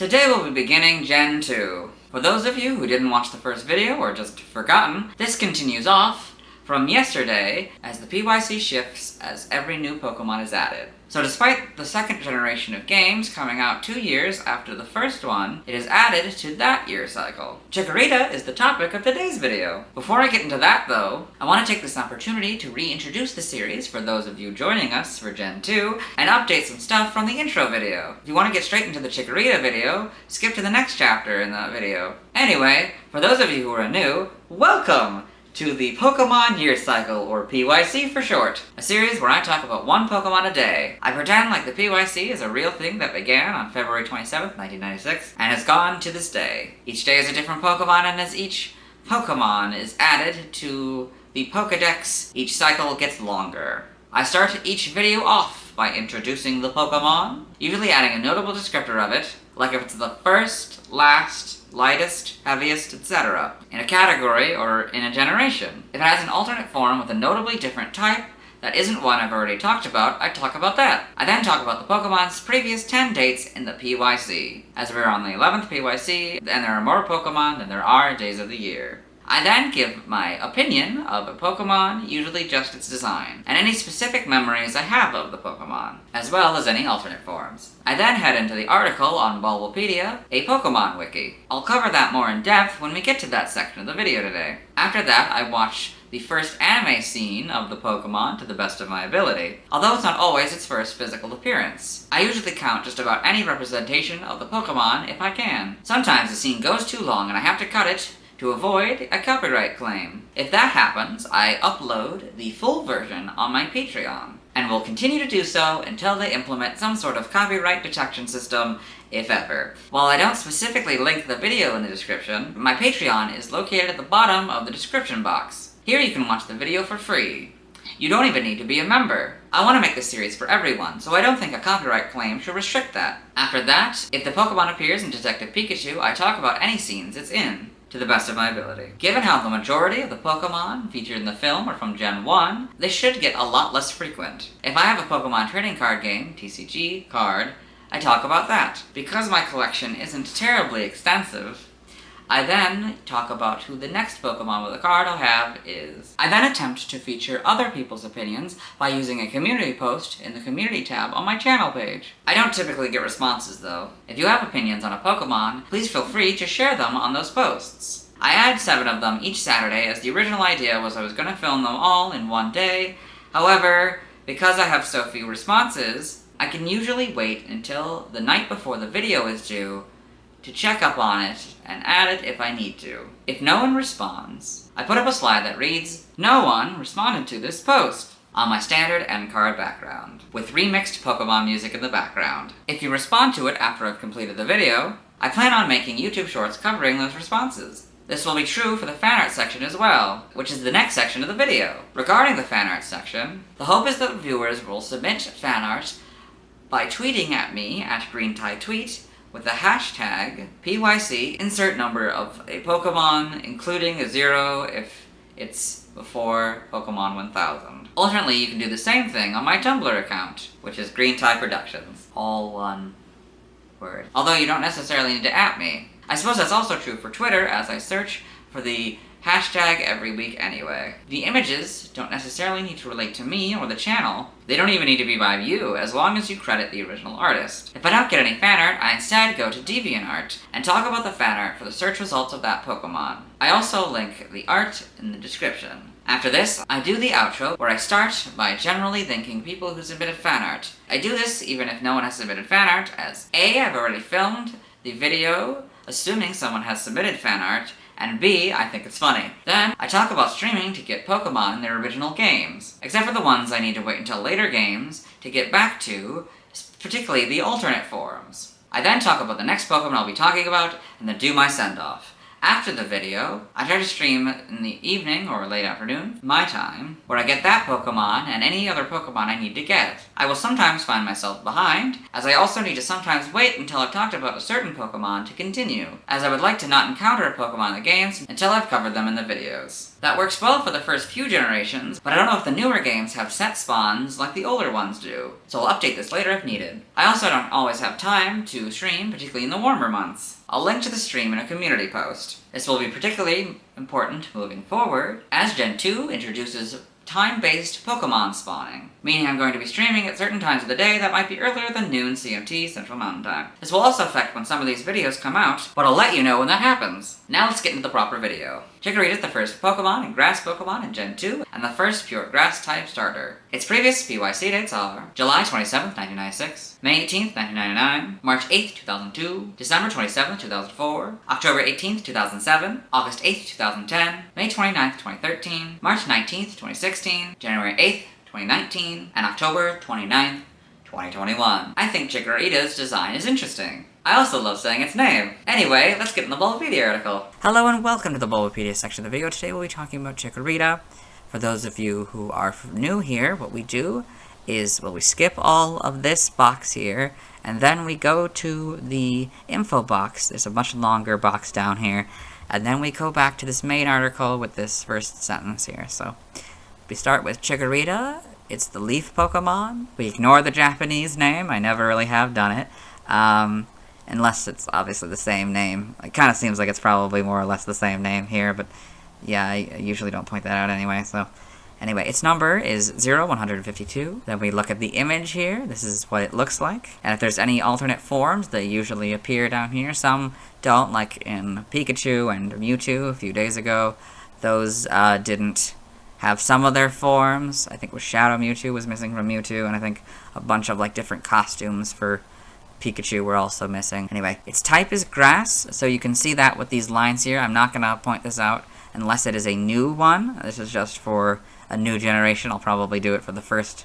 Today we'll be beginning Gen 2. For those of you who didn't watch the first video or just forgotten, this continues off from yesterday as the PYC shifts as every new Pokemon is added. So despite the second generation of games coming out 2 years after the first one, it is added to that year cycle. Chikorita is the topic of today's video. Before I get into that though, I want to take this opportunity to reintroduce the series for those of you joining us for Gen 2, and update some stuff from the intro video. If you want to get straight into the Chikorita video, skip to the next chapter in that video. Anyway, for those of you who are new, welcome to the Pokemon Year Cycle, or PYC for short. A series where I talk about one Pokemon a day. I pretend like the PYC is a real thing that began on February 27th, 1996, and has gone to this day. Each day is a different Pokemon, and as each Pokemon is added to the Pokedex, each cycle gets longer. I start each video off by introducing the Pokemon, usually adding a notable descriptor of it, like if it's the first, last, lightest, heaviest, etc., in a category or in a generation. If it has an alternate form with a notably different type that isn't one I've already talked about, I talk about that. I then talk about the Pokemon's previous 10 dates in the PYC, as we're on the 11th PYC, and there are more Pokemon than there are days of the year. I then give my opinion of a Pokemon, usually just its design, and any specific memories I have of the Pokemon, as well as any alternate forms. I then head into the article on Bulbapedia, a Pokemon wiki. I'll cover that more in depth when we get to that section of the video today. After that, I watch the first anime scene of the Pokemon to the best of my ability, although it's not always its first physical appearance. I usually count just about any representation of the Pokemon if I can. Sometimes the scene goes too long and I have to cut it to avoid a copyright claim. If that happens, I upload the full version on my Patreon, and will continue to do so until they implement some sort of copyright detection system, if ever. While I don't specifically link the video in the description, my Patreon is located at the bottom of the description box. Here you can watch the video for free. You don't even need to be a member. I want to make this series for everyone, so I don't think a copyright claim should restrict that. After that, if the Pokemon appears in Detective Pikachu, I talk about any scenes it's in, to the best of my ability. Given how the majority of the Pokemon featured in the film are from Gen 1, they should get a lot less frequent. If I have a Pokemon trading card game, TCG, card, I talk about that. Because my collection isn't terribly extensive, I then talk about who the next Pokemon with a card I'll have is. I then attempt to feature other people's opinions by using a community post in the community tab on my channel page. I don't typically get responses though. If you have opinions on a Pokemon, please feel free to share them on those posts. I add 7 of them each Saturday, as the original idea was I was going to film them all in one day. However, because I have so few responses, I can usually wait until the night before the video is due to check up on it and add it if I need to. If no one responds, I put up a slide that reads, "No one responded to this post," on my standard end card background, with remixed Pokemon music in the background. If you respond to it after I've completed the video, I plan on making YouTube shorts covering those responses. This will be true for the fan art section as well, which is the next section of the video. Regarding the fan art section, the hope is that viewers will submit fan art by tweeting at me at GreenTieTweet with the hashtag PYC, insert number of a Pokemon, including a 0 if it's before Pokemon 1000. Alternately, you can do the same thing on my Tumblr account, which is GreenTie Productions. All one word. Although you don't necessarily need to @ me. I suppose that's also true for Twitter, as I search for the hashtag every week anyway. The images don't necessarily need to relate to me or the channel. They don't even need to be by you, as long as you credit the original artist. If I don't get any fan art, I instead go to DeviantArt and talk about the fan art for the search results of that Pokemon. I also link the art in the description. After this, I do the outro, where I start by generally thanking people who submitted fan art. I do this even if no one has submitted fan art, as A, I've already filmed the video, assuming someone has submitted fan art, and B, I think it's funny. Then, I talk about streaming to get Pokemon in their original games, except for the ones I need to wait until later games to get back to, particularly the alternate forms. I then talk about the next Pokemon I'll be talking about, and then do my send-off. After the video, I try to stream in the evening or late afternoon, my time, where I get that Pokemon and any other Pokemon I need to get. I will sometimes find myself behind, as I also need to sometimes wait until I've talked about a certain Pokemon to continue, as I would like to not encounter a Pokemon in the games until I've covered them in the videos. That works well for the first few generations, but I don't know if the newer games have set spawns like the older ones do, so I'll update this later if needed. I also don't always have time to stream, particularly in the warmer months. I'll link to the stream in a community post. This will be particularly important moving forward, as Gen 2 introduces time-based Pokémon spawning, meaning I'm going to be streaming at certain times of the day that might be earlier than noon CMT Central Mountain Time. This will also affect when some of these videos come out, but I'll let you know when that happens. Now let's get into the proper video. Chikorita is the first Pokémon and Grass Pokémon in Gen 2, and the first pure Grass-type starter. Its previous PYC dates are July 27th, 1996, May 18th, 1999, March 8th, 2002, December 27th, 2004, October 18th, 2007, August 8th, 2010, May 29th, 2013, March 19th, 2016, January 8th, 2019, and October 29th, 2021. I think Chikorita's design is interesting. I also love saying its name. Anyway, let's get in the Bulbapedia article. Hello and welcome to the Bulbapedia section of the video. Today we'll be talking about Chikorita. For those of you who are new here, what we do is, well, we skip all of this box here, and then we go to the info box. There's a much longer box down here, and then we go back to this main article with this first sentence here. So, we start with Chikorita. It's the leaf Pokemon. We ignore the Japanese name. I never really have done it. Unless it's obviously the same name. It kind of seems like it's probably more or less the same name here, but yeah, I usually don't point that out anyway, so. Anyway, its number is 0152. Then we look at the image here. This is what it looks like. And if there's any alternate forms, they usually appear down here. Some don't, like in Pikachu and Mewtwo a few days ago. Those didn't have some of their forms. I think Shadow Mewtwo was missing from Mewtwo, and I think a bunch of like different costumes for Pikachu were also missing. Anyway, its type is grass, so you can see that with these lines here. I'm not gonna point this out unless it is a new one. This is just for a new generation. I'll probably do it for the first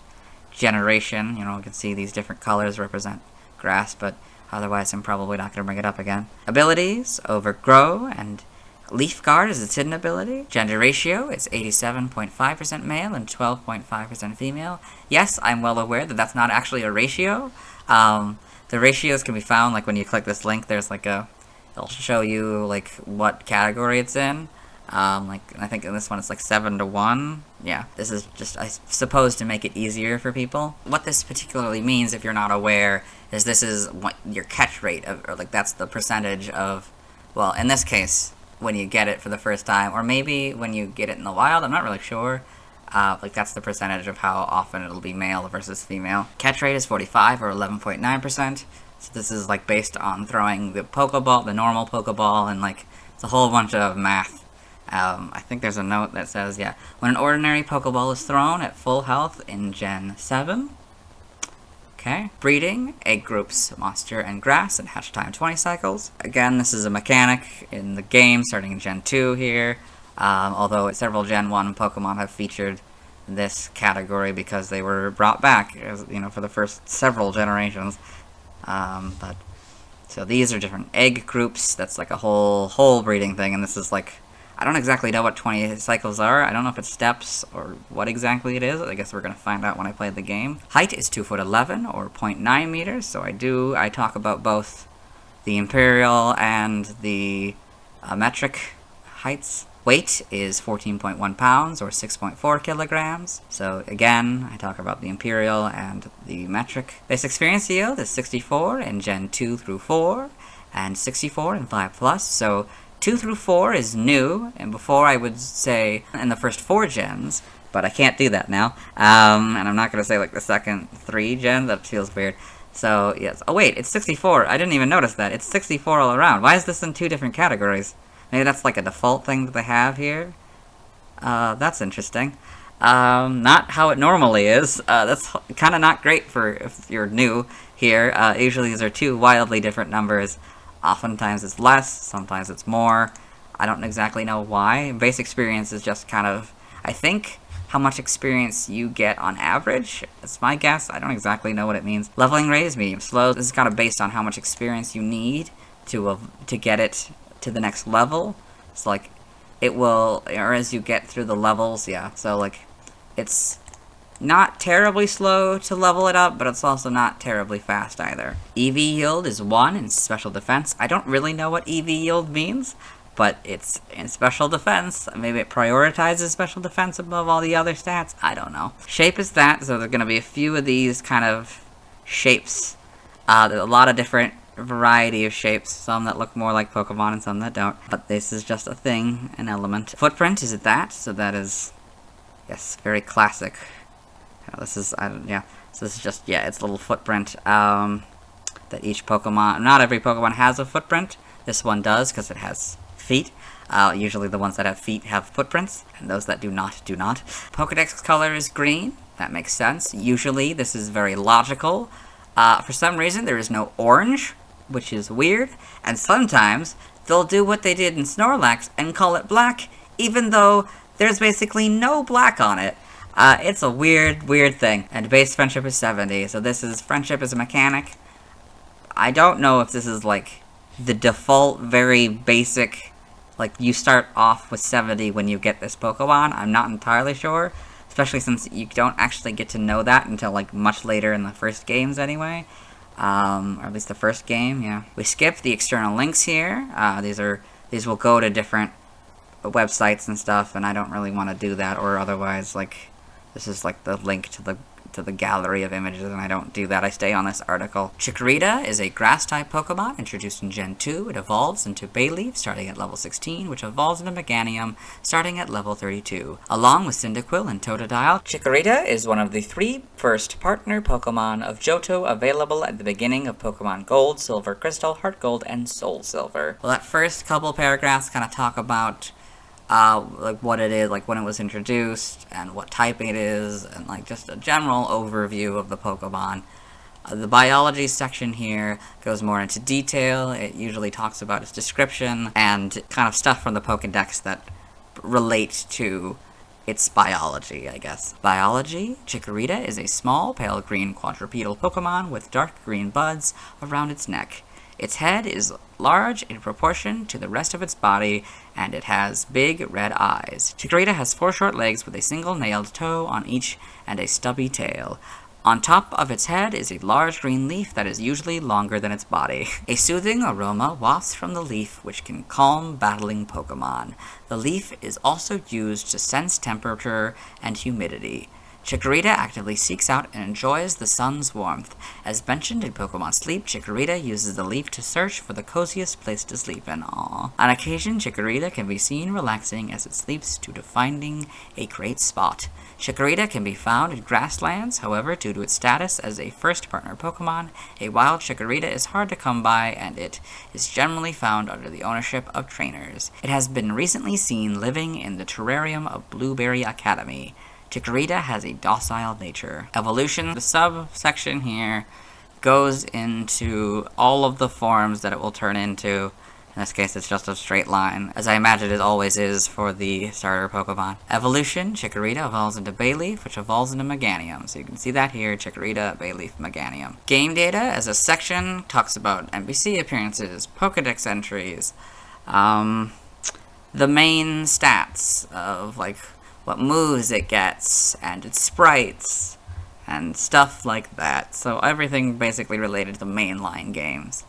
generation. You know, you can see these different colors represent grass, but otherwise I'm probably not gonna bring it up again. Abilities, Overgrow, and Leaf Guard is its hidden ability. Gender ratio, it's 87.5% male and 12.5% female. Yes, I'm well aware that that's not actually a ratio. The ratios can be found, like when you click this link, there's like it'll show you like what category it's in. Like, I think in this one it's like 7-to-1. Yeah, this is just, I suppose, to make it easier for people. What this particularly means, if you're not aware, is this is what your catch rate, or like that's the percentage of, well, in this case, when you get it for the first time, or maybe when you get it in the wild, I'm not really sure. Like that's the percentage of how often it'll be male versus female. Catch rate is 45 or 11.9%. So this is like based on throwing the Pokeball, the normal Pokeball, and like it's a whole bunch of math. I think there's a note that says, yeah, when an ordinary Pokeball is thrown at full health in Gen 7. Okay. Breeding, egg groups monster and grass, and hatch time 20 cycles. Again, this is a mechanic in the game starting in Gen 2 here. Although several Gen 1 Pokemon have featured this category because they were brought back, as, you know, for the first several generations. But so these are different egg groups. That's like a whole breeding thing, and this is like, I don't exactly know what 20 cycles are. I don't know if it's steps or what exactly it is. I guess we're gonna find out when I play the game. Height is 2'11" or 0.9 meters. So I talk about both the imperial and the metric heights. Weight is 14.1 pounds or 6.4 kilograms. So again, I talk about the imperial and the metric. Base experience yield is 64 in Gen 2 through 4 and 64 in 5+. So 2 through 4 is new, and before I would say in the first 4 gens, but I can't do that now. And I'm not going to say like the second 3 gens, that feels weird. So yes, oh wait, it's 64. I didn't even notice that. It's 64 all around. Why is this in 2 different categories? Maybe that's like a default thing that they have here. That's interesting. Not how it normally is. That's kind of not great for if you're new here. Usually these are 2 wildly different numbers. Oftentimes it's less, sometimes it's more. I don't exactly know why. Base experience is just kind of, I think, how much experience you get on average. That's my guess. I don't exactly know what it means. Leveling rate is medium slow. This is kind of based on how much experience you need to get it to the next level. It's like, it will, or as you get through the levels, yeah. So like, it's not terribly slow to level it up, but it's also not terribly fast either. EV yield is 1 in special defense. I don't really know what EV yield means. but it's in special defense. Maybe it prioritizes special defense above all the other stats. I don't know. Shape is that, so there's going to be a few of these kind of shapes. There's a lot of different variety of shapes, some that look more like Pokemon and some that don't, but this is just a thing, an element. Footprint, is it that? So that is, yes, very classic. This is, yeah, so this is just, yeah, it's a little footprint, that each Pokemon, not every Pokemon has a footprint. This one does, because it has feet. Usually the ones that have feet have footprints, and those that do not, do not. Pokedex color is green. That makes sense. Usually this is very logical. For some reason there is no orange, which is weird, and sometimes they'll do what they did in Snorlax and call it black, even though there's basically no black on it. It's a weird, weird thing. And base friendship is 70, so this is friendship as a mechanic. I don't know if this is like the default, very basic, like you start off with 70 when you get this Pokemon. I'm not entirely sure, especially since you don't actually get to know that until like much later in the first games anyway. Or at least the first game, yeah. We skip the external links here. These will go to different websites and stuff, and I don't really want to do that, or otherwise, like, this is like the link to the gallery of images, and I don't do that. I stay on this article. Chikorita is a grass-type Pokemon introduced in Gen 2. It evolves into Bayleaf, starting at level 16, which evolves into Meganium, starting at level 32. Along with Cyndaquil and Totodile, Chikorita is one of the 3 first partner Pokemon of Johto available at the beginning of Pokemon Gold, Silver Crystal, Heart Gold, and Soul Silver. Well, that first couple paragraphs kind of talk about like what it is, like when it was introduced, and what type it is, and like just a general overview of the Pokemon. The biology section here goes more into detail. It usually talks about its description, and kind of stuff from the Pokédex that relate to its biology, I guess. Biology: Chikorita is a small, pale green quadrupedal Pokemon with dark green buds around its neck. Its head is large in proportion to the rest of its body, and it has big red eyes. Chikorita has 4 short legs with a single nailed toe on each and a stubby tail. On top of its head is a large green leaf that is usually longer than its body. A soothing aroma wafts from the leaf, which can calm battling Pokemon. The leaf is also used to sense temperature and humidity. Chikorita actively seeks out and enjoys the sun's warmth. As mentioned in Pokemon Sleep, Chikorita uses the leaf to search for the coziest place to sleep in. Aww. On occasion, Chikorita can be seen relaxing as it sleeps due to finding a great spot. Chikorita can be found in grasslands, however, due to its status as a first partner Pokemon, a wild Chikorita is hard to come by, and it is generally found under the ownership of trainers. It has been recently seen living in the terrarium of Blueberry Academy. Chikorita has a docile nature. Evolution, the subsection here, goes into all of the forms that it will turn into. In this case, it's just a straight line, as I imagine it always is for the starter Pokemon. Evolution, Chikorita evolves into Bayleaf, which evolves into Meganium. So you can see that here, Chikorita, Bayleaf, Meganium. Game data, as a section, talks about NPC appearances, Pokedex entries, the main stats of, like, what moves it gets, and its sprites, and stuff like that. So everything basically related to the mainline games.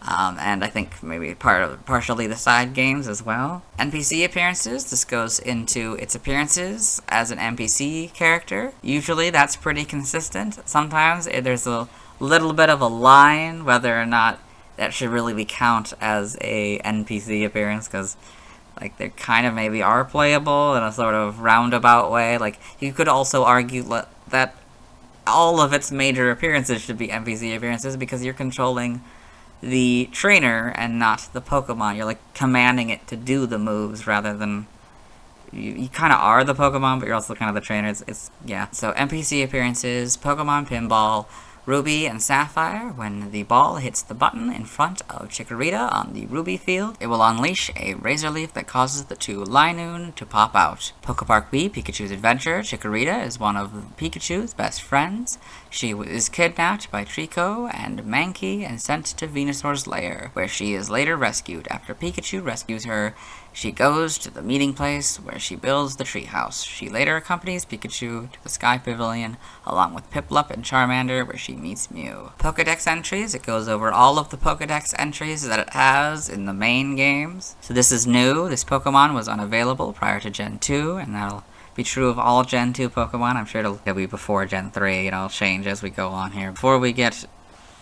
And I think maybe partially the side games as well. NPC appearances, this goes into its appearances as an NPC character. Usually that's pretty consistent. Sometimes there's a little bit of a line whether or not that should really be count as a NPC appearance, because like, they kind of maybe are playable in a sort of roundabout way. Like, you could also argue that all of its major appearances should be NPC appearances, because you're controlling the trainer and not the Pokemon. You're, like, commanding it to do the moves rather than... You kind of are the Pokemon, but you're also kind of the trainer. Yeah. So, NPC appearances, Pokemon Pinball, Ruby and Sapphire. When the ball hits the button in front of Chikorita on the Ruby field, it will unleash a Razor Leaf that causes the 2 Linoon to pop out. Pokepark B, Pikachu's Adventure. Chikorita is one of Pikachu's best friends. She is kidnapped by Trico and Mankey and sent to Venusaur's lair, where she is later rescued. After Pikachu rescues her, she goes to the meeting place where she builds the treehouse. She later accompanies Pikachu to the Sky Pavilion, along with Piplup and Charmander, where she she meets Mew. Pokedex entries, it goes over all of the Pokedex entries that it has in the main games. So this is new. This Pokemon was unavailable prior to Gen 2, and that'll be true of all Gen 2 Pokemon. I'm sure it'll be before Gen 3, it'll change as we go on here. Before we get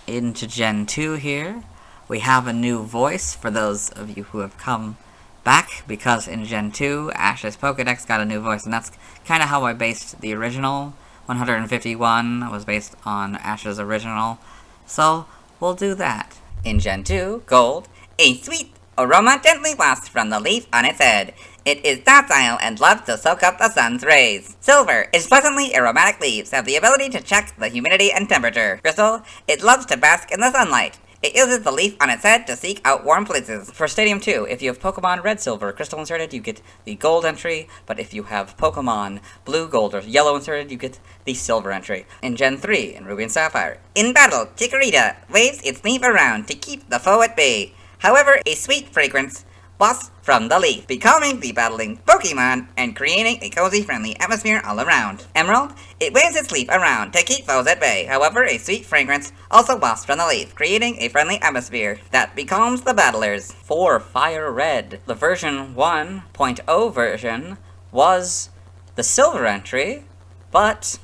into Gen 2 here, we have a new voice for those of you who have come back, because in Gen 2, Ash's Pokedex got a new voice, and that's kind of how I based the original. 151 was based on Ash's original, so we'll do that. In Gen 2, Gold, a sweet aroma gently wafts from the leaf on its head. It is docile and loves to soak up the sun's rays. Silver, its pleasantly aromatic leaves have the ability to check the humidity and temperature. Crystal, it loves to bask in the sunlight. It uses the leaf on its head to seek out warm places. For Stadium 2, if you have Pokemon Red, Silver, Crystal inserted, you get the Gold entry, but if you have Pokemon Blue, Gold, or Yellow inserted, you get the Silver entry. In Gen 3, in Ruby and Sapphire, in battle, Chikorita waves its leaf around to keep the foe at bay. However, a sweet fragrance wafts from the leaf, becoming the battling Pokemon and creating a cozy, friendly atmosphere all around. Emerald, it waves its leaf around to keep foes at bay. However, a sweet fragrance also wafts from the leaf, creating a friendly atmosphere that becomes the battlers. For Fire Red, the version 1.0 version was the Silver entry, but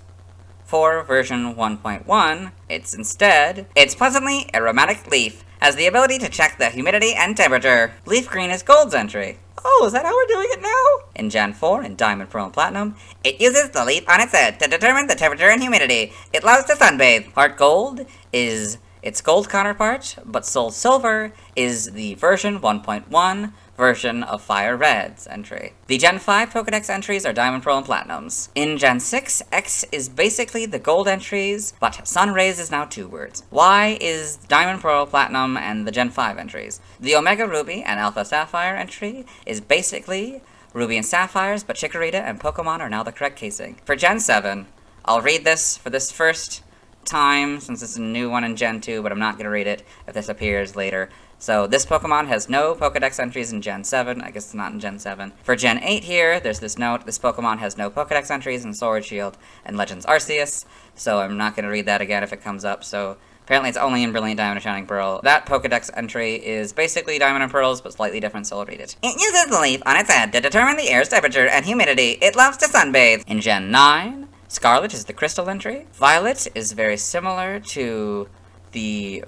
for version 1.1, it's instead its pleasantly aromatic leaf has the ability to check the humidity and temperature. Leaf Green is Gold's entry. Oh, is that how we're doing it now? In Gen 4, in Diamond, Pearl, and Platinum, it uses the leaf on its head to determine the temperature and humidity. It loves to sunbathe. Heart Gold is its Gold counterpart, but Soul Silver is the version 1.1 version of Fire Red's entry. The Gen 5 Pokedex entries are Diamond, Pearl, and Platinums. In Gen 6, X is basically the Gold entries, but Sun Rays is now 2 words. Y is Diamond, Pearl, Platinum, and the Gen 5 entries. The Omega Ruby and Alpha Sapphire entry is basically Ruby and Sapphires, but Chikorita and Pokemon are now the correct casing. For Gen 7, I'll read this for this first time, since it's a new one in Gen 2, but I'm not going to read it if this appears later. So this Pokemon has no Pokedex entries in Gen 7. I guess it's not in Gen 7. For Gen 8 here, there's this note. This Pokemon has no Pokedex entries in Sword, Shield, and Legends Arceus. So I'm not going to read that again if it comes up. So apparently it's only in Brilliant Diamond and Shining Pearl. That Pokedex entry is basically Diamond and Pearls, but slightly different, so I'll read it. It uses the leaf on its head to determine the air's temperature and humidity. It loves to sunbathe. In Gen 9, Scarlet is the Crystal entry. Violet is very similar to the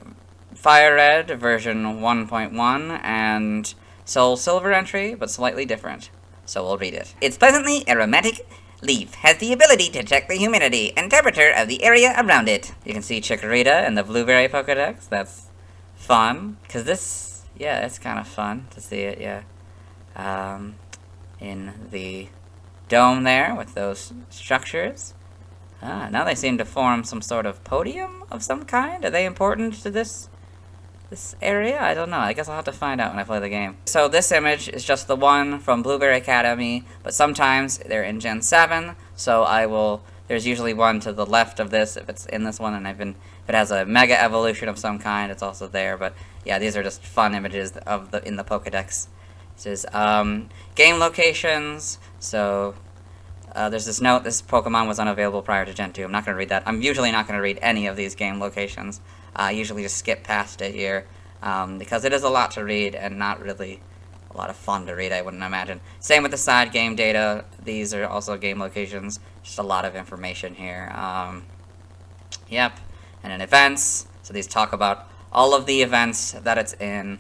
Fire Red version 1.1 and Soul Silver entry, but slightly different. So we'll read it. Its pleasantly aromatic leaf has the ability to check the humidity and temperature of the area around it. You can see Chikorita in the Blueberry Pokedex. That's fun. Because this, yeah, it's kind of fun to see it, yeah. In the dome there with those structures. Now they seem to form some sort of podium of some kind. Are they important to this area? I don't know. I guess I'll have to find out when I play the game. So this image is just the one from Blueberry Academy, but sometimes they're in Gen 7, so there's usually one to the left of this if it's in this one, and if it has a Mega Evolution of some kind, it's also there, but yeah, these are just fun images in the Pokedex. This is, game locations, so there's this note, this Pokemon was unavailable prior to Gen 2. I'm not going to read that. I'm usually not going to read any of these game locations. I usually just skip past it here, because it is a lot to read and not really a lot of fun to read, I wouldn't imagine. Same with the side game data. These are also game locations. Just a lot of information here. Yep. And then events. So these talk about all of the events that it's in.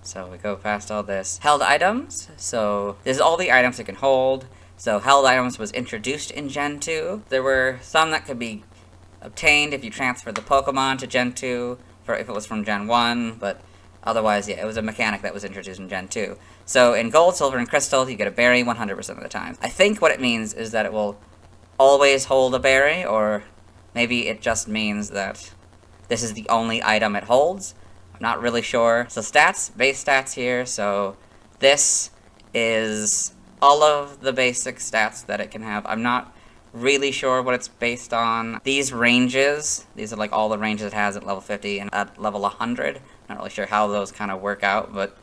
So we go past all this. Held items. So this is all the items it can hold. So held items was introduced in Gen 2. There were some that could be obtained if you transfer the Pokemon to Gen 2, if it was from Gen 1, but otherwise, yeah, it was a mechanic that was introduced in Gen 2. So in Gold, Silver, and Crystal, you get a berry 100% of the time. I think what it means is that it will always hold a berry, or maybe it just means that this is the only item it holds. I'm not really sure. So stats, base stats here, so this is all of the basic stats that it can have. I'm not really sure what it's based on. These ranges, these are like all the ranges it has at level 50 and at level 100. Not really sure how those kind of work out, but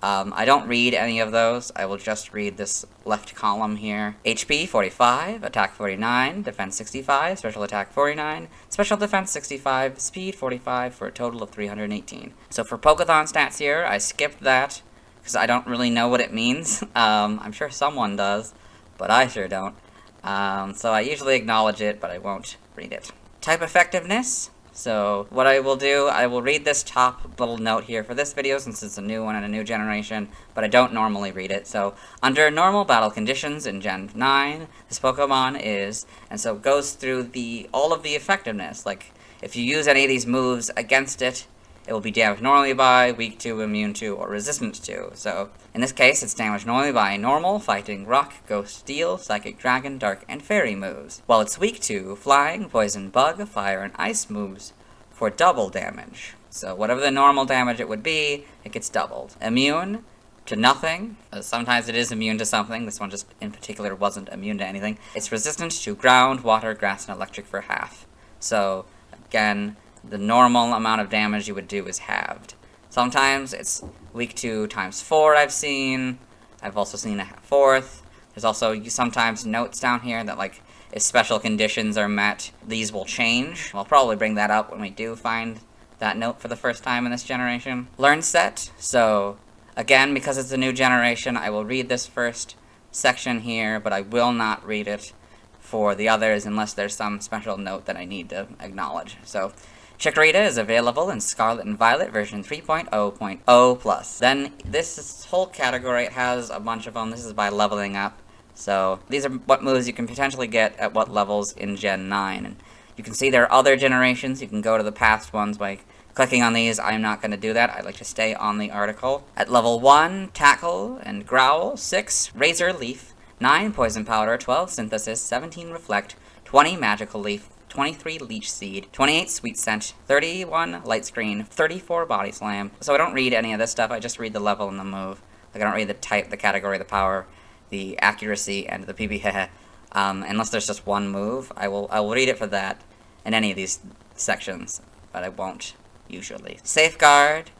I don't read any of those. I will just read this left column here. HP 45, Attack 49, Defense 65, Special Attack 49, Special Defense 65, Speed 45 for a total of 318. So for Pokéthon stats here, I skipped that because I don't really know what it means. I'm sure someone does, but I sure don't. So I usually acknowledge it, but I won't read it. Type effectiveness. So what I will do, I will read this top little note here for this video since it's a new one and a new generation, but I don't normally read it. So under normal battle conditions in Gen 9, this Pokemon is, and so it goes through all of the effectiveness. Like if you use any of these moves against it, it will be damaged normally by, weak to, immune to, or resistant to. So in this case, it's damaged normally by normal, fighting, rock, ghost, steel, psychic, dragon, dark, and fairy moves. While it's weak to flying, poison, bug, fire, and ice moves for double damage. So whatever the normal damage it would be, it gets doubled. Immune to nothing. Sometimes it is immune to something. This one just in particular wasn't immune to anything. It's resistant to ground, water, grass, and electric for half. So again, the normal amount of damage you would do is halved. Sometimes it's weak to ×4 I've seen. I've also seen a fourth. There's also sometimes notes down here that, like, if special conditions are met, these will change. I'll probably bring that up when we do find that note for the first time in this generation. Learn set. So, again, because it's a new generation, I will read this first section here, but I will not read it for the others unless there's some special note that I need to acknowledge. So, Chikorita is available in Scarlet and Violet version 3.0.0+. Then this whole category, it has a bunch of them. This is by leveling up. So these are what moves you can potentially get at what levels in Gen 9. And you can see there are other generations. You can go to the past ones by clicking on these. I'm not going to do that. I'd like to stay on the article. At level 1, Tackle and Growl, 6, Razor Leaf, 9, Poison Powder, 12, Synthesis, 17, Reflect, 20, Magical Leaf, 23 Leech Seed, 28 Sweet Scent, 31 Light Screen, 34 Body Slam. So I don't read any of this stuff, I just read the level and the move. Like I don't read the type, the category, the power, the accuracy, and the PB. Unless there's just one move, I will read it for that in any of these sections, but I won't usually. Safeguard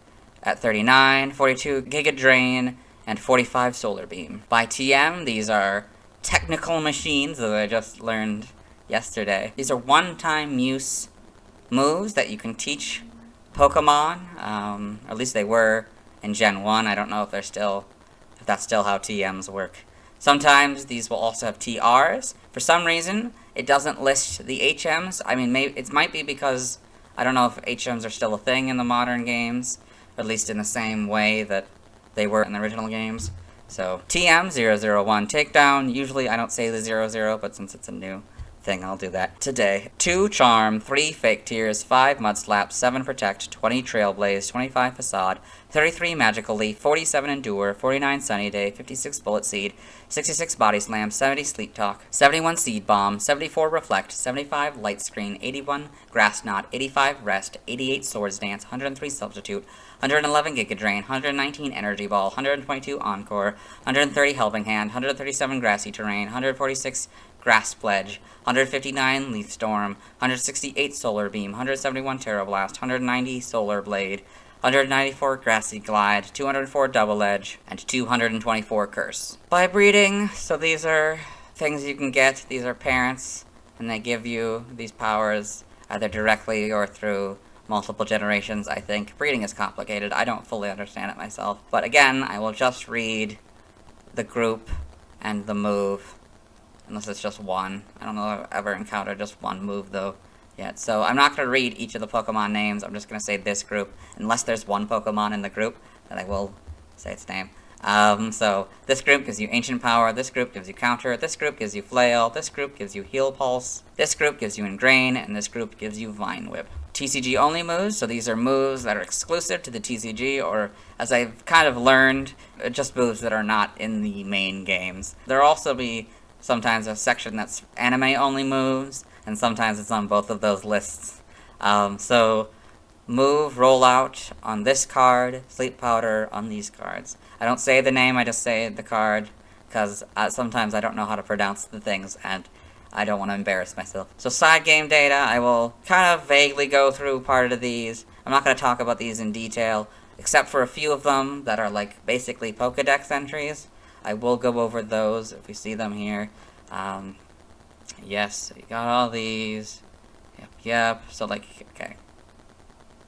at 39, 42 Giga Drain, and 45 Solar Beam. By TM, these are technical machines that I just learned yesterday. These are one-time use moves that you can teach Pokemon, or at least they were in Gen 1. I don't know if that's still how TMs work. Sometimes these will also have TRs. For some reason, it doesn't list the HMs. I mean, maybe it might be because I don't know if HMs are still a thing in the modern games, or at least in the same way that they were in the original games. So, TM 001 Takedown. Usually I don't say the 00, but since it's a new thing, I'll do that today. 2 Charm, 3 Fake Tears, 5 Mud Slap, 7 Protect, 20 Trailblaze, 25 Facade, 33 Magical Leaf, 47 Endure, 49 Sunny Day, 56 Bullet Seed, 66 Body Slam, 70 Sleep Talk, 71 Seed Bomb, 74 Reflect, 75 Light Screen, 81 Grass Knot, 85 Rest, 88 Swords Dance, 103 Substitute, 111 Giga Drain, 119 Energy Ball, 122 Encore, 130 Helping Hand, 137 Grassy Terrain, 146 Grass Pledge, 159 Leaf Storm, 168 Solar Beam, 171 Terra Blast, 190 Solar Blade, 194 Grassy Glide, 204 Double Edge, and 224 Curse. By breeding, so these are things you can get. These are parents, and they give you these powers either directly or through multiple generations, I think. Breeding is complicated. I don't fully understand it myself. But again, I will just read the group and the move, unless it's just one. I don't know if I've ever encountered just one move, though, yet. So I'm not going to read each of the Pokemon names. I'm just going to say this group, unless there's one Pokemon in the group, then I will say its name. So this group gives you Ancient Power, this group gives you Counter, this group gives you Flail, this group gives you Heal Pulse, this group gives you Ingrain, and this group gives you Vine Whip. TCG only moves, so these are moves that are exclusive to the TCG, or as I've kind of learned, just moves that are not in the main games. There'll also be sometimes a section that's anime-only moves, and sometimes it's on both of those lists. So, move, rollout on this card, Sleep Powder on these cards. I don't say the name, I just say the card, because sometimes I don't know how to pronounce the things, and I don't want to embarrass myself. So side game data, I will kind of vaguely go through part of these. I'm not going to talk about these in detail. except for a few of them that are like basically Pokedex entries. I will go over those if we see them here. Yes, you got all these. Yep. So like, okay.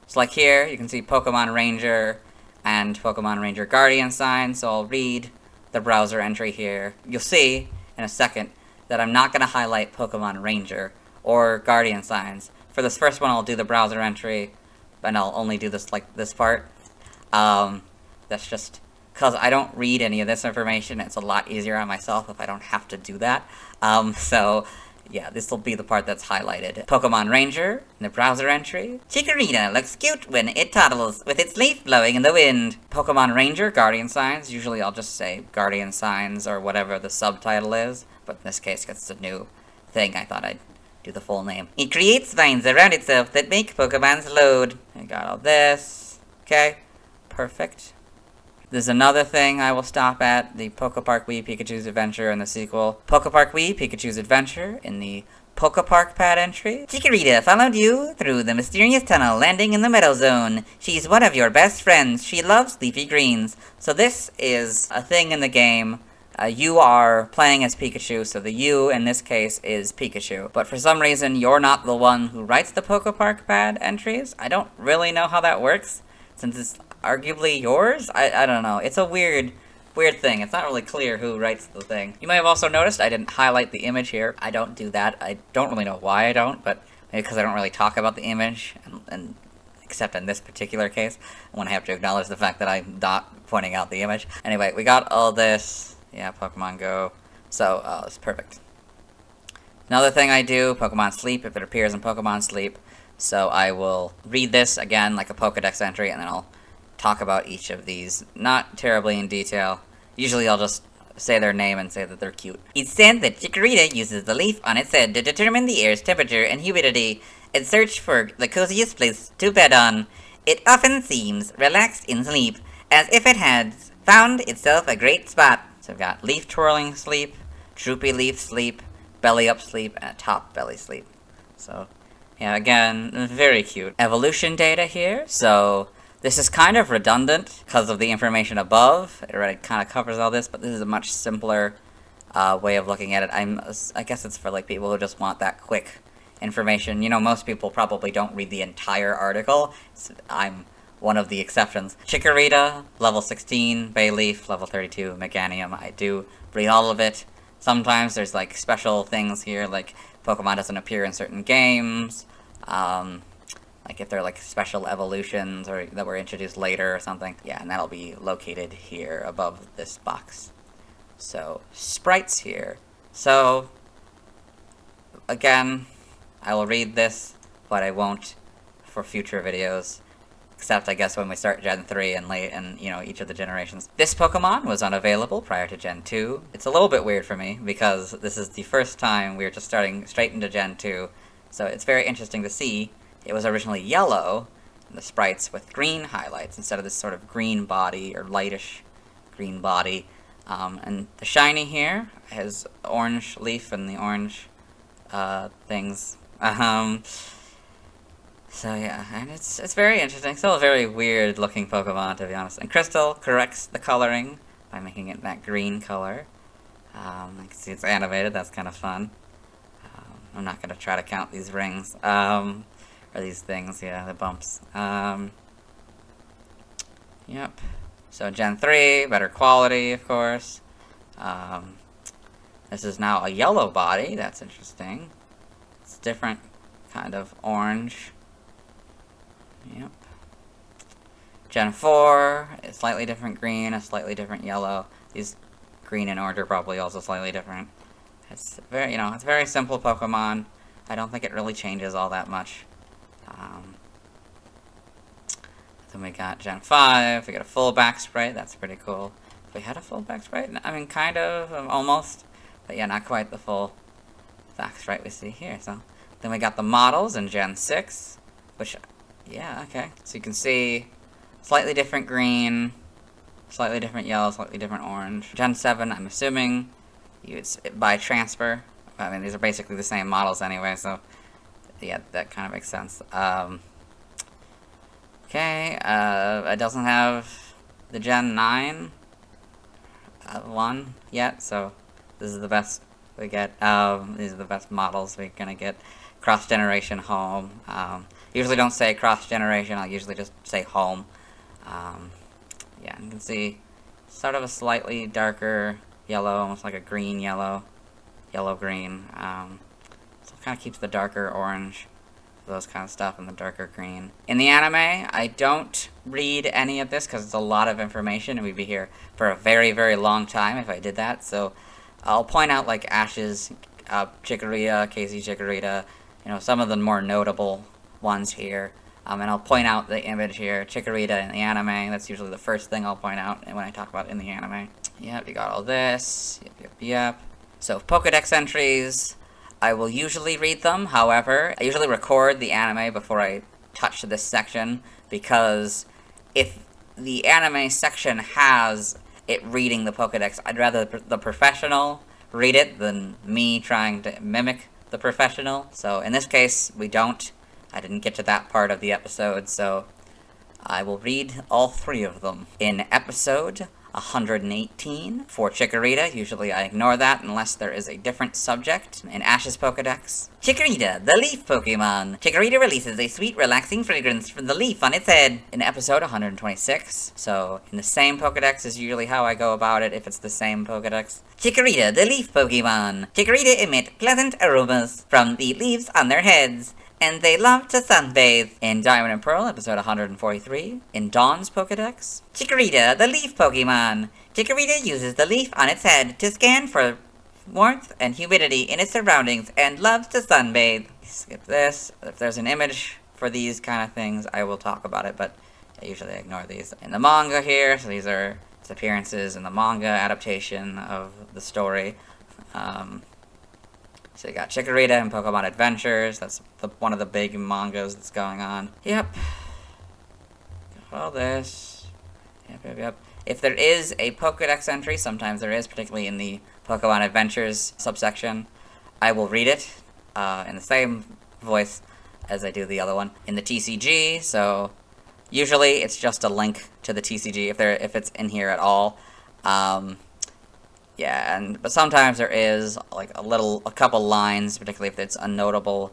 So like here, you can see Pokemon Ranger and Pokemon Ranger Guardian signs. So I'll read the browser entry here. You'll see in a second that I'm not going to highlight Pokemon Ranger or Guardian signs. For this first one, I'll do the browser entry, and I'll only do this, like, this part. That's just because I don't read any of this information. It's a lot easier on myself if I don't have to do that. So, yeah, this will be the part that's highlighted. Pokemon Ranger, the browser entry. Chikorita looks cute when it toddles, with its leaf blowing in the wind. Pokemon Ranger, Guardian signs. Usually I'll just say Guardian signs or whatever the subtitle is, but in this case, because it's a new thing, I thought I'd do the full name. It creates vines around itself that make Pokemons load. I got all this. Okay, perfect. There's another thing I will stop at, the Pokepark Wii Pikachu's Adventure and the sequel. Pokepark Wii Pikachu's Adventure in the Pokepark pad entry. Chikorita followed you through the mysterious tunnel, landing in the Meadow Zone. She's one of your best friends. She loves leafy greens. So this is a thing in the game. You are playing as Pikachu, so the you in this case is Pikachu. But for some reason, you're not the one who writes the Pokepark pad entries. I don't really know how that works, since it's arguably yours? I don't know. It's a weird thing. It's not really clear who writes the thing. You may have also noticed I didn't highlight the image here. I don't do that. I don't really know why I don't, but maybe because I don't really talk about the image, and except in this particular case, when I have to acknowledge the fact that I'm not pointing out the image. Anyway, we got all this. Yeah, Pokemon Go. So, it's perfect. Another thing I do, Pokemon Sleep, if it appears in Pokemon Sleep. So I will read this again like a Pokedex entry, and then I'll talk about each of these, not terribly in detail. Usually I'll just say their name and say that they're cute. It's said that Chikorita uses the leaf on its head to determine the air's temperature and humidity, and search for the coziest place to bed on. It often seems relaxed in sleep, as if it had found itself a great spot. So we've got leaf twirling sleep, droopy leaf sleep, belly up sleep, and top belly sleep. So, yeah, again, very cute. Evolution data here, so this is kind of redundant because of the information above. It already kind of covers all this, but this is a much simpler way of looking at it. I guess it's for like people who just want that quick information. You know, most people probably don't read the entire article. I'm one of the exceptions. Chikorita, level 16, Bayleaf, level 32, Meganium. I do read all of it. Sometimes there's like special things here, like Pokemon doesn't appear in certain games. Like if they're like special evolutions or that were introduced later or something. Yeah, and that'll be located here above this box. So, sprites here. So, again, I will read this, but I won't for future videos. Except, I guess, when we start Gen 3 and you know, each of the generations. This Pokemon was unavailable prior to Gen 2. It's a little bit weird for me, because this is the first time we're just starting straight into Gen 2. So it's very interesting to see. It was originally yellow, the sprites with green highlights, instead of this sort of green body, or lightish green body. And the shiny here has orange leaf and the orange things. So yeah, and it's very interesting. Still a very weird looking Pokemon, to be honest. And Crystal corrects the coloring by making it that green color. I can see it's animated, that's kind of fun. I'm not going to try to count these rings. Or these things, yeah, the bumps. Yep. So Gen 3, better quality, of course. This is now a yellow body, that's interesting. It's different kind of orange. Yep. Gen 4, a slightly different green, a slightly different yellow. These green and orange are probably also slightly different. It's very, you know, it's a very simple Pokemon. I don't think it really changes all that much. Then we got Gen 5, we got a full back sprite, that's pretty cool. If we had a full back sprite? I mean, kind of, almost. But yeah, not quite the full back sprite we see here, so. Then we got the models in Gen 6, which, yeah, okay. So you can see slightly different green, slightly different yellow, slightly different orange. Gen 7, I'm assuming it's by transfer. I mean, these are basically the same models anyway, so yeah, that kind of makes sense. Okay, it doesn't have the Gen 9 one yet, so this is the best we get. These are the best models we're gonna get. Cross-generation home. Usually don't say cross-generation, I'll usually just say home. Yeah, you can see sort of a slightly darker yellow, almost like a green yellow, yellow-green. So it kind of keeps the darker orange, those kind of stuff, and the darker green. In the anime, I don't read any of this because it's a lot of information, and we'd be here for a very, very long time if I did that. So I'll point out like Ash's, Chikorita, Casey Chikorita, you know, some of the more notable ones here. And I'll point out the image here, Chikorita in the anime. That's usually the first thing I'll point out when I talk about in the anime. Yep, you got all this. Yep. So Pokedex entries, I will usually read them. However, I usually record the anime before I touch this section, because if the anime section has it reading the Pokedex, I'd rather the professional read it than me trying to mimic the professional. So in this case, we don't. I didn't get to that part of the episode, so I will read all three of them. In episode 118, for Chikorita, usually I ignore that unless there is a different subject. In Ash's Pokedex, Chikorita, the leaf Pokemon. Chikorita releases a sweet, relaxing fragrance from the leaf on its head. In episode 126, so in the same Pokedex is usually how I go about it if it's the same Pokedex. Chikorita, the leaf Pokemon. Chikorita emit pleasant aromas from the leaves on their heads, and they love to sunbathe. In Diamond and Pearl, episode 143, in Dawn's Pokedex, Chikorita, the leaf Pokemon. Chikorita uses the leaf on its head to scan for warmth and humidity in its surroundings and loves to sunbathe. Skip this. If there's an image for these kind of things, I will talk about it, but I usually ignore these. In the manga here, so these are its appearances in the manga adaptation of the story. So you got Chikorita and Pokemon Adventures. That's one of the big mangas that's going on. Yep. Got all this. Yep. If there is a Pokedex entry, sometimes there is, particularly in the Pokemon Adventures subsection, I will read it in the same voice as I do the other one. In the TCG, so usually it's just a link to the TCG if it's in here at all. Yeah, but sometimes there is like a couple lines, particularly if it's a notable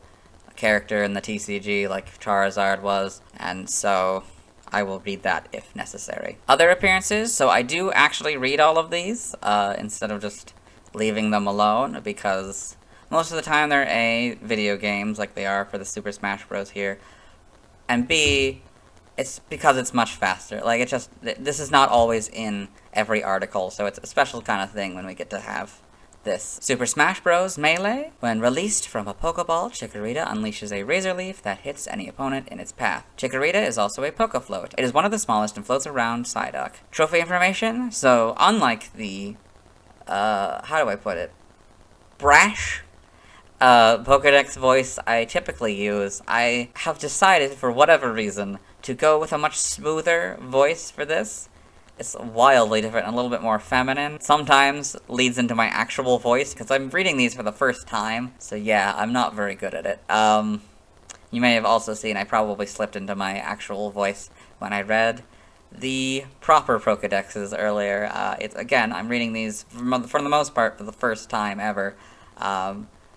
character in the TCG, like Charizard was, and so I will read that if necessary. Other appearances, so I do actually read all of these instead of just leaving them alone, because most of the time they're A, video games like they are for the Super Smash Bros. Here, and B, it's because it's much faster. Like, it's just, this is not always in every article, so it's a special kind of thing when we get to have this. Super Smash Bros. Melee. When released from a Pokeball, Chikorita unleashes a Razor Leaf that hits any opponent in its path. Chikorita is also a Pokefloat. It is one of the smallest and floats around Psyduck. Trophy information. So, unlike the, how do I put it? Brash Pokedex voice I typically use, I have decided, for whatever reason, to go with a much smoother voice for this. It's wildly different and a little bit more feminine. Sometimes leads into my actual voice, because I'm reading these for the first time, so yeah, I'm not very good at it. You may have also seen I probably slipped into my actual voice when I read the proper Pokedexes earlier. Again, I'm reading these, for the most part, for the first time ever.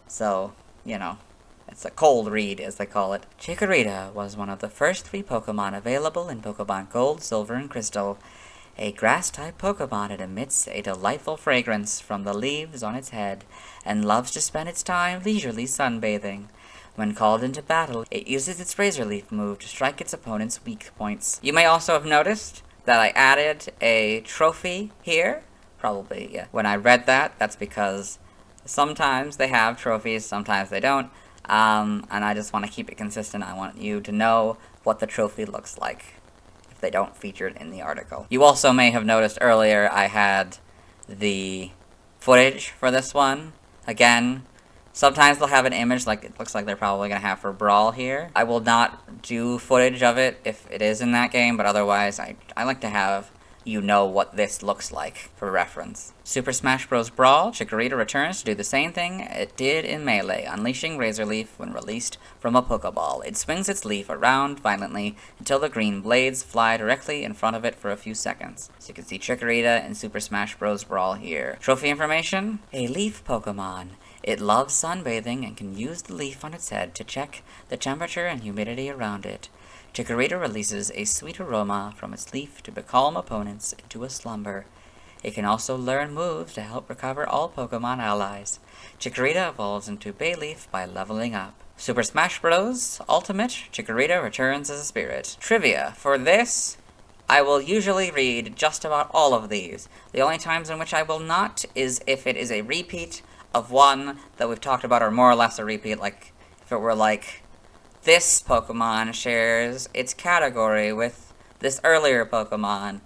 So, you know, it's a cold read, as they call it. Chikorita was one of the first 3 Pokemon available in Pokemon Gold, Silver, and Crystal. A grass-type Pokemon, it emits a delightful fragrance from the leaves on its head, and loves to spend its time leisurely sunbathing. When called into battle, it uses its Razor Leaf move to strike its opponent's weak points. You may also have noticed that I added a trophy here. Probably, yeah. When I read that, that's because sometimes they have trophies, sometimes they don't, and I just want to keep it consistent. I want you to know what the trophy looks like if they don't feature it in the article. You also may have noticed earlier I had the footage for this one. Again, sometimes they'll have an image like it looks like they're probably going to have for Brawl here. I will not do footage of it if it is in that game, but otherwise I like to have you know what this looks like for reference. Super Smash Bros. Brawl, Chikorita returns to do the same thing it did in Melee, unleashing Razor Leaf when released from a Pokeball. It swings its leaf around violently until the green blades fly directly in front of it for a few seconds. So you can see Chikorita in Super Smash Bros. Brawl here. Trophy information? A leaf Pokemon. It loves sunbathing and can use the leaf on its head to check the temperature and humidity around it. Chikorita releases a sweet aroma from its leaf to becalm opponents into a slumber. It can also learn moves to help recover all Pokemon allies. Chikorita evolves into Bayleaf by leveling up. Super Smash Bros. Ultimate, Chikorita returns as a spirit. Trivia. For this, I will usually read just about all of these. The only times in which I will not is if it is a repeat of one that we've talked about, or more or less a repeat, like if it were like this Pokemon shares its category with this earlier Pokemon,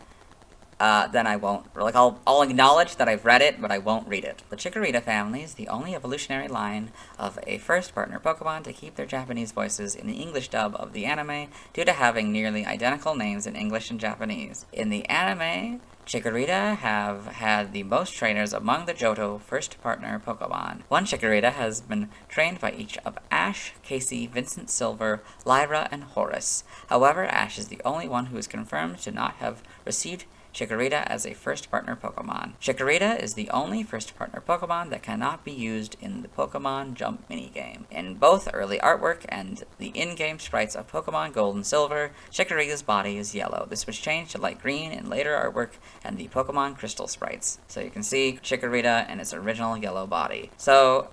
then I won't. Like, I'll acknowledge that I've read it, but I won't read it. The Chikorita family is the only evolutionary line of a first partner Pokemon to keep their Japanese voices in the English dub of the anime, due to having nearly identical names in English and Japanese. In the anime, Chikorita have had the most trainers among the Johto first partner Pokemon. One Chikorita has been trained by each of Ash, Casey, Vincent Silver, Lyra, and Horus. However, Ash is the only one who is confirmed to not have received Chikorita as a first partner Pokemon. Chikorita is the only first partner Pokemon that cannot be used in the Pokemon Jump minigame. In both early artwork and the in-game sprites of Pokemon Gold and Silver, Chikorita's body is yellow. This was changed to light green in later artwork and the Pokemon Crystal sprites. So you can see Chikorita in its original yellow body. So,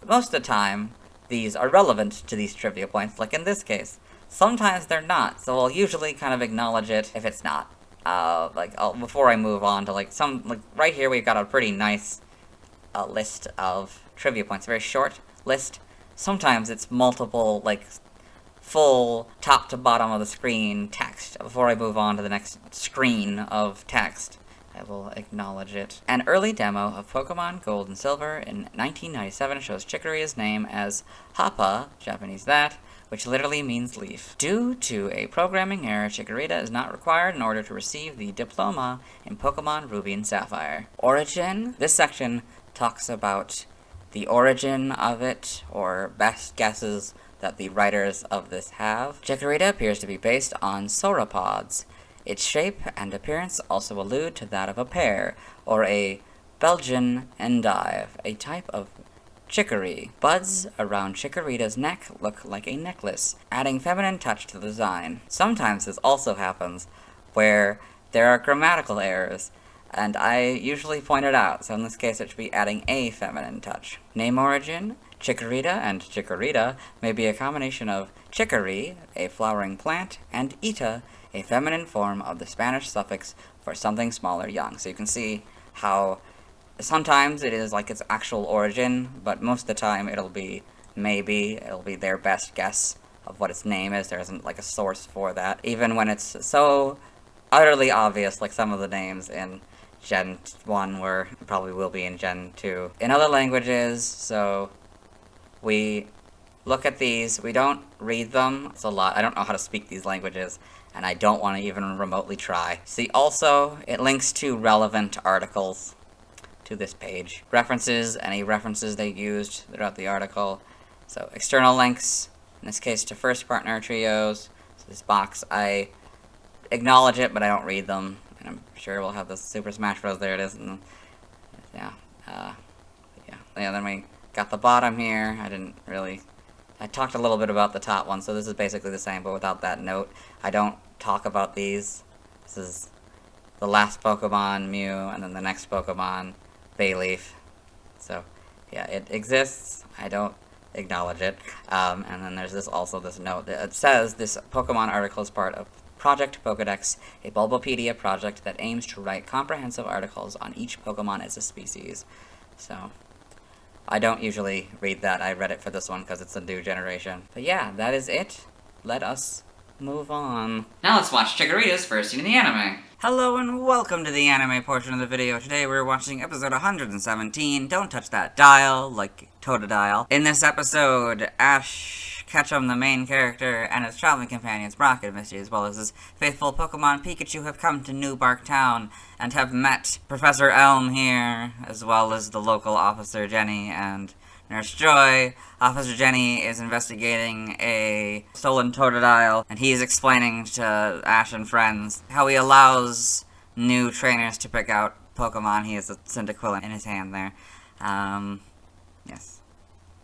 most of the time, these are relevant to these trivia points, like in this case. Sometimes they're not, so I'll usually kind of acknowledge it if it's not. Before I move on to, right here we've got a pretty nice list of trivia points. A very short list. Sometimes it's multiple, full top to bottom of the screen text. Before I move on to the next screen of text, I will acknowledge it. An early demo of Pokemon Gold and Silver in 1997 shows Chikorita's name as Happa, Japanese that, which literally means leaf. Due to a programming error, Chikorita is not required in order to receive the diploma in Pokemon Ruby and Sapphire. Origin. This section talks about the origin of it, or best guesses that the writers of this have. Chikorita appears to be based on sauropods. Its shape and appearance also allude to that of a pear, or a Belgian endive, a type of chicory. Buds around Chikorita's neck look like a necklace, adding feminine touch to the design. Sometimes this also happens where there are grammatical errors, and I usually point it out, so in this case it should be adding a feminine touch. Name origin. Chikorita and Chikorita may be a combination of chicory, a flowering plant, and ita, a feminine form of the Spanish suffix for something small or young. So you can see how sometimes it is like its actual origin, but most of the time it'll be their best guess of what its name is. There isn't a source for that, even when it's so utterly obvious, like some of the names in Gen 1 were, probably will be in Gen 2. In other languages, so we look at these, we don't read them. It's a lot. I don't know how to speak these languages, and I don't want to even remotely try. See, also, it links to relevant articles to this page. References, any references they used throughout the article. So, external links, in this case to first partner trios. So this box, I acknowledge it, but I don't read them. And I'm sure we'll have the Super Smash Bros. There it is. And then we got the bottom here. I talked a little bit about the top one, so this is basically the same, but without that note. I don't talk about these. This is the last Pokemon, Mew, and then the next Pokemon, Bayleaf. So, yeah, it exists. I don't acknowledge it. And then there's this note that says this Pokemon article is part of Project Pokedex, a Bulbapedia project that aims to write comprehensive articles on each Pokemon as a species. So, I don't usually read that. I read it for this one because it's a new generation. But yeah, that is it. Let us move on. Now let's watch Chikorita's first scene in the anime. Hello and welcome to the anime portion of the video. Today we're watching episode 117, Don't Touch That Dial, like Totodile. In this episode, Ash, Ketchum, the main character, and his traveling companions Brock and Misty, as well as his faithful Pokemon Pikachu, have come to New Bark Town and have met Professor Elm here, as well as the local Officer Jenny and Nurse Joy. Officer Jenny is investigating a stolen Totodile, and he's explaining to Ash and friends how he allows new trainers to pick out Pokemon. He has a Cyndaquil in his hand there. Yes.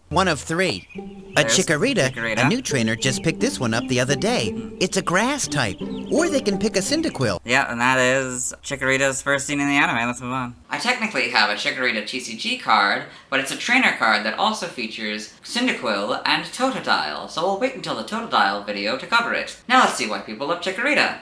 One of three. A Chikorita. A new trainer just picked this one up the other day. It's a grass type. Or they can pick a Cyndaquil. Yeah, and that is Chikorita's first scene in the anime. Let's move on. I technically have a Chikorita TCG card, but it's a trainer card that also features Cyndaquil and Totodile, so we'll wait until the Totodile video to cover it. Now let's see why people love Chikorita.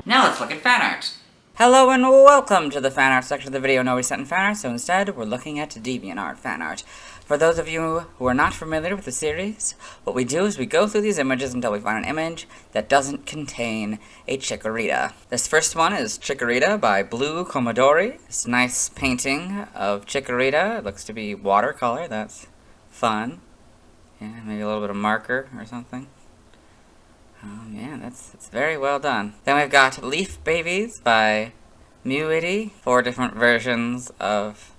Now let's look at fan art. Hello and welcome to the fan art section of the video. Nobody sent in fan art, so instead we're looking at DeviantArt fan art. For those of you who are not familiar with the series, what we do is we go through these images until we find an image that doesn't contain a Chikorita. This first one is Chikorita by Blue Komodori. This nice painting of Chikorita. It looks to be watercolor. That's fun. Yeah, maybe a little bit of marker or something. Yeah, that's very well done. Then we've got Leaf Babies by Mewity. 4 different versions of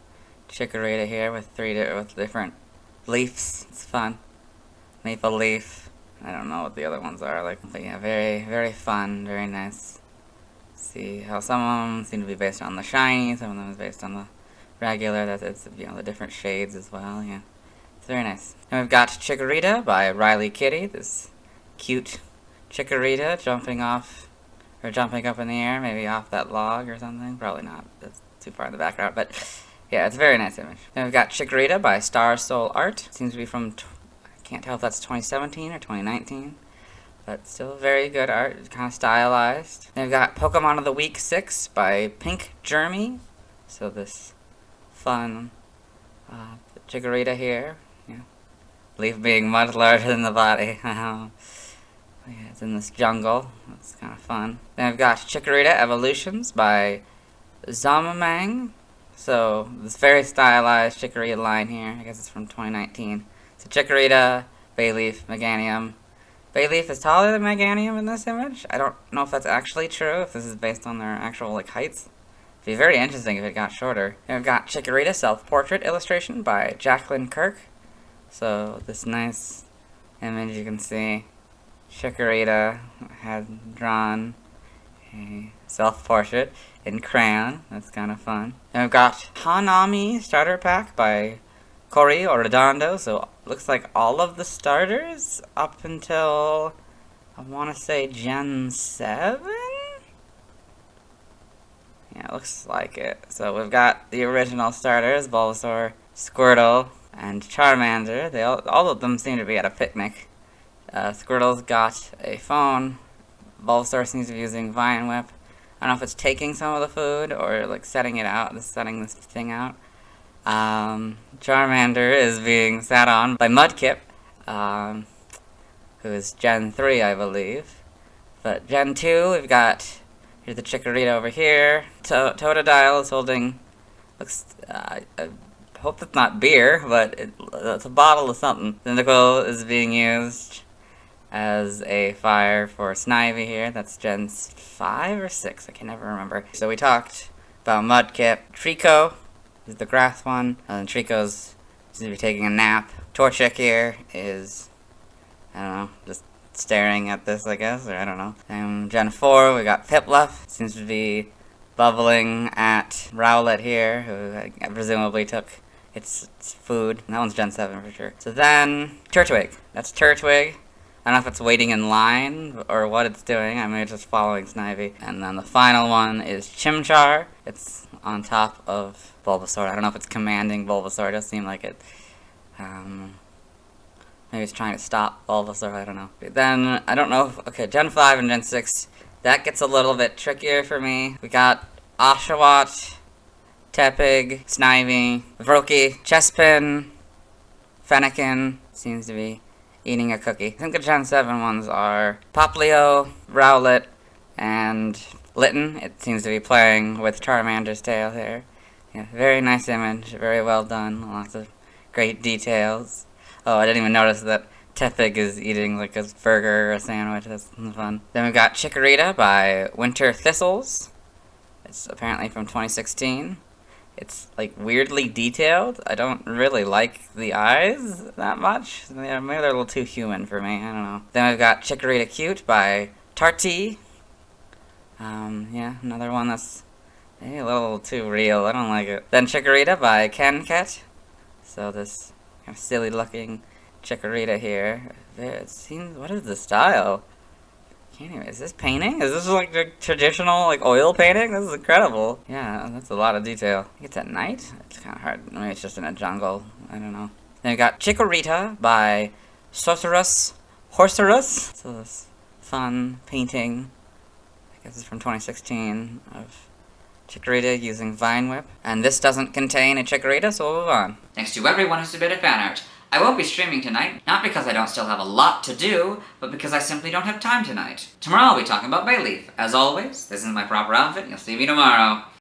Chikorita here with different leaves. It's fun. Maple leaf. I don't know what the other ones are like, but yeah, very, very fun, very nice. See how some of them seem to be based on the shiny, some of them is based on the regular. It's the different shades as well. Yeah, it's very nice. Then we've got Chikorita by Riley Kitty. This cute Chikorita jumping off, or jumping up in the air, maybe off that log or something. Probably not. That's too far in the background, but yeah, it's a very nice image. Then we've got Chikorita by Star Soul Art. It seems to be from, I can't tell if that's 2017 or 2019, but still very good art. It's kind of stylized. Then we've got Pokemon of the Week 6 by Pink Jeremy. So this fun Chikorita here. Yeah. Leaf being much larger than the body. Yeah, it's in this jungle. That's kind of fun. Then we've got Chikorita Evolutions by Zamamang. So, this very stylized Chikorita line here. I guess it's from 2019. So, Chikorita, Bayleaf, Meganium. Bayleaf is taller than Meganium in this image. I don't know if that's actually true, if this is based on their actual, heights. It'd be very interesting if it got shorter. Then we've got Chikorita Self-Portrait Illustration by Jacqueline Kirk. So, this nice image you can see. Chikorita had drawn a self-portrait in crayon. That's kind of fun. And we've got Hanami Starter Pack by Cory Redondo. So looks like all of the starters up until, I want to say, Gen 7? Yeah, it looks like it. So we've got the original starters, Bulbasaur, Squirtle, and Charmander. All of them seem to be at a picnic. Squirtle's got a phone. Bulbasaur seems to be using Vine Whip. I don't know if it's taking some of the food or setting it out, setting this thing out. Charmander is being sat on by Mudkip, who is Gen 3, I believe. But Gen 2, we've got, here's the Chikorita over here. Totodile is holding, I hope that's not beer, but it's a bottle of something. Cyndaquil is being used as a fire for Snivy here. That's Gen 5 or 6, I can never remember. So we talked about Mudkip. Trico is the grass one, and Trico's seems to be taking a nap. Torchic here is, I don't know, just staring at this, I guess, or I don't know. And Gen 4, we got Piplup. Seems to be bubbling at Rowlet here, who presumably took its food. That one's Gen 7 for sure. So then, Turtwig. That's Turtwig. I don't know if it's waiting in line or what it's doing. I mean, it's just following Snivy. And then the final one is Chimchar. It's on top of Bulbasaur. I don't know if it's commanding Bulbasaur. It does seem like it. Maybe it's trying to stop Bulbasaur. I don't know. Then, I don't know if... Okay, Gen 5 and Gen 6. That gets a little bit trickier for me. We got Oshawott, Tepig, Snivy, Vroki, Chespin, Fennekin. Seems to be eating a cookie. I think the Gen 7 ones are Poplio, Rowlet, and Litten. It seems to be playing with Charmander's tail here. Yeah, very nice image, very well done. Lots of Great details. Oh, I didn't even notice that Tepig is eating like a burger or a sandwich. That's fun. Then we've got Chikorita by Winter Thistles. It's apparently from 2016. It's like weirdly detailed. I don't really like the eyes that much. Yeah, maybe they're a little too human for me. I don't know. Then we've got Chikorita Cute by Tarty. Yeah, another one that's maybe a little too real. I don't like it. Then Chikorita by Kenket. So this kind of silly looking Chikorita here. It seems, what is the style? Can't even, is this painting? Is this like the traditional like oil painting? This is incredible. Yeah, that's a lot of detail. I think it's at night? It's kind of hard. Maybe it's just in a jungle. I don't know. Then we got Chikorita by Sorcerus Horserus. So this fun painting, I guess it's from 2016, of Chikorita using Vine Whip. And this doesn't contain a Chikorita, so we'll move on. Thanks to everyone who submitted fan art. I won't be streaming tonight, not because I don't still have a lot to do, but because I simply don't have time tonight. Tomorrow I'll be talking about Bayleaf. As always, this is my proper outfit, and you'll see me tomorrow.